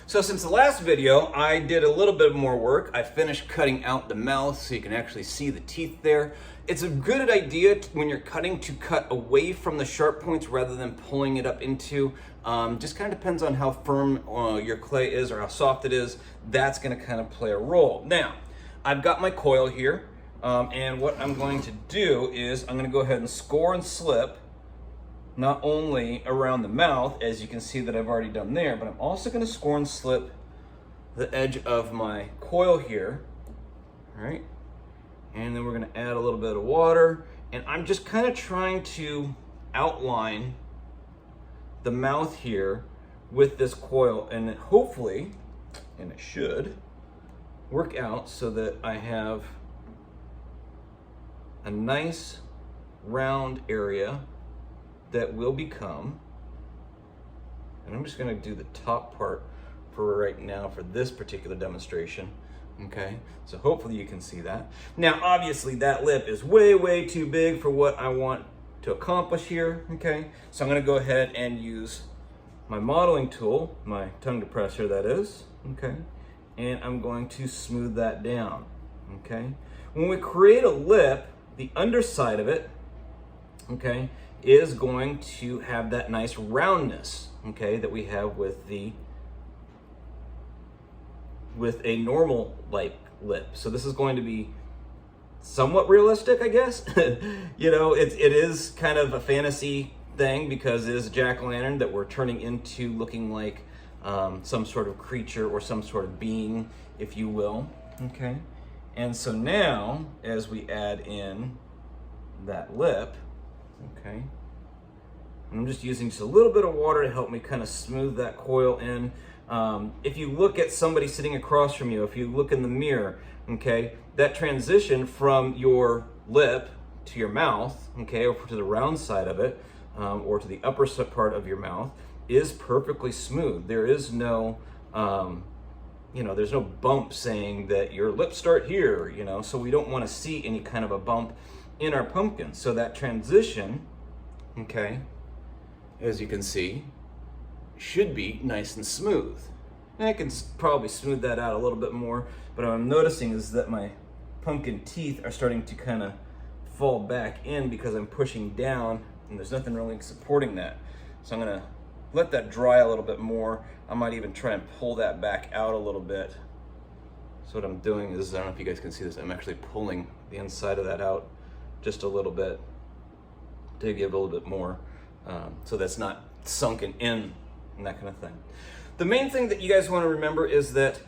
So since the last video, I did a little bit more work. I finished cutting out the mouth so you can actually see the teeth there. It's a good idea when you're cutting to cut away from the sharp points rather than pulling it up into. Just kind of depends on how firm your clay is or how soft it is. That's gonna kind of play a role. Now, I've got my coil here, and what I'm going to do is I'm gonna go ahead and score and slip not only around the mouth, as you can see that I've already done there, but I'm also gonna score and slip the edge of my coil here, all right? And then we're gonna add a little bit of water, and I'm just kind of trying to outline the mouth here with this coil, and hopefully, and it should, work out so that I have a nice round area that will become, and I'm just gonna do the top part for right now for this particular demonstration, okay? So hopefully you can see that. Now, obviously that lip is way, way too big for what I want to accomplish here, okay? So I'm gonna go ahead and use my modeling tool, my tongue depressor that is, okay? And I'm going to smooth that down, okay? When we create a lip, the underside of it, okay, is going to have that nice roundness, okay, that we have with a normal like lip. So this is going to be somewhat realistic, I guess. You know, it is kind of a fantasy thing because it is a jack-o'-lantern that we're turning into looking like some sort of creature or some sort of being, if you will, okay? And so now, as we add in that lip, okay, I'm just using just a little bit of water to help me kind of smooth that coil in. If you look at somebody sitting across from you, if you look in the mirror, okay, that transition from your lip to your mouth, okay, or to the round side of it, or to the upper part of your mouth, is perfectly smooth. There is no, you know, there's no bump saying that your lips start here, you know, so we don't want to see any kind of a bump in our pumpkin. So that transition, okay, as you can see, should be nice and smooth. And I can probably smooth that out a little bit more, but what I'm noticing is that my pumpkin teeth are starting to kind of fall back in because I'm pushing down and there's nothing really supporting that. So I'm gonna let that dry a little bit more. I might even try and pull that back out a little bit. So what I'm doing is, I don't know if you guys can see this, I'm actually pulling the inside of that out just a little bit to give a little bit more, so that's not sunken in and that kind of thing. The main thing that you guys want to remember is that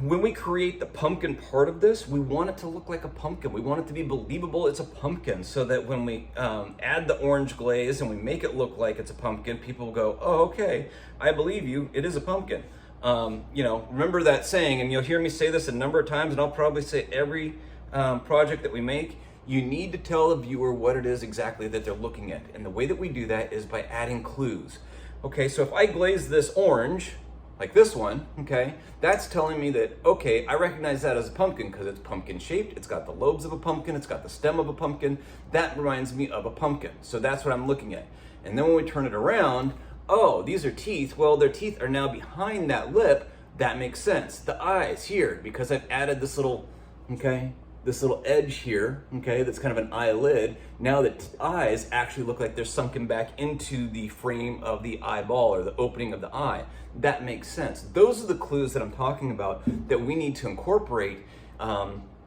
when we create the pumpkin part of this, we want it to look like a pumpkin. We want it to be believable it's a pumpkin, so that when we add the orange glaze and we make it look like it's a pumpkin, people will go, oh, okay, I believe you, it is a pumpkin. You know, remember that saying, and you'll hear me say this a number of times, and I'll probably say every project that we make, you need to tell the viewer what it is exactly that they're looking at. And the way that we do that is by adding clues. Okay, so if I glaze this orange, like this one, okay, that's telling me that, okay, I recognize that as a pumpkin because it's pumpkin shaped, it's got the lobes of a pumpkin, it's got the stem of a pumpkin. That reminds me of a pumpkin. So that's what I'm looking at. And then when we turn it around, oh, these are teeth. Well, their teeth are now behind that lip. That makes sense. The eyes here, because I've added this little, okay, this little edge here, okay, that's kind of an eyelid. Now the eyes actually look like they're sunken back into the frame of the eyeball or the opening of the eye. That makes sense. Those are the clues that I'm talking about that we need to incorporate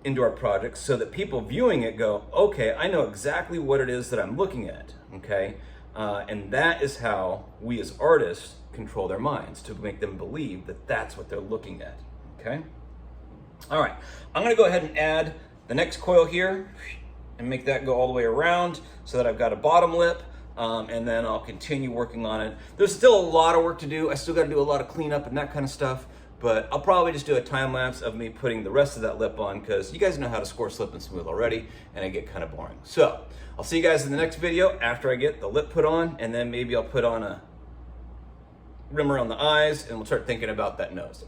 into our project so that people viewing it go, okay, I know exactly what it is that I'm looking at, okay? And that is how we as artists control their minds, to make them believe that that's what they're looking at, okay? All right, I'm gonna go ahead and add the next coil here and make that go all the way around so that I've got a bottom lip, and then I'll continue working on it. There's still a lot of work to do. I still gotta do a lot of cleanup and that kind of stuff, but I'll probably just do a time lapse of me putting the rest of that lip on because you guys know how to score, slip, and smooth already, and it get kind of boring. So I'll see you guys in the next video after I get the lip put on, and then maybe I'll put on a rim around the eyes and we'll start thinking about that nose.